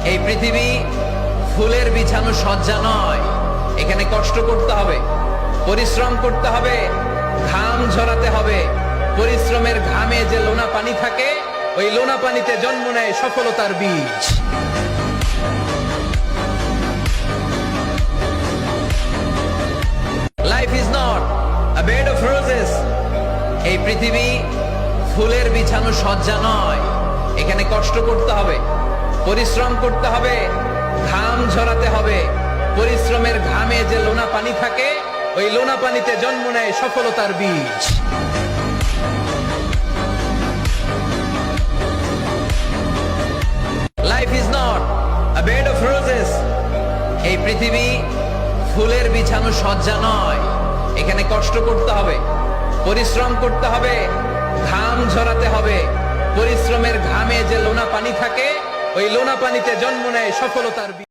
এই পৃথিবী ফুলের বিছানো সজ্জা নয়। এখানে কষ্ট করতে হবে, পরিশ্রম করতে হবে, ঘাম ঝরাতে হবে। পরিশ্রমের ঘামে যে লোনা পানি থাকে, ওই লোনা পানিতে জন্ম নেয় সফলতার বীজ। Life is not a bed of roses. এই পৃথিবী ফুলের বিছানো সজ্জা নয়। এখানে কষ্ট করতে হবে, পরিশ্রম করতে হবে, ঘাম ঝরাতে হবে। পরিশ্রমের ঘামে যে লোনা পানি থাকে, ওই লোনা পানিতে জন্ম নেয় সফলতার বীজ। Life is not a bed of roses. এই পৃথিবী ফুলের বিছানো সজ্জা নয়। এখানে কষ্ট করতে হবে, পরিশ্রম করতে হবে, ঘাম ঝরাতে হবে। পরিশ্রমের ঘামে যে লোনা পানি থাকে, ওই লোনা পানিতে জন্ম নেয় সফলতার বীজ।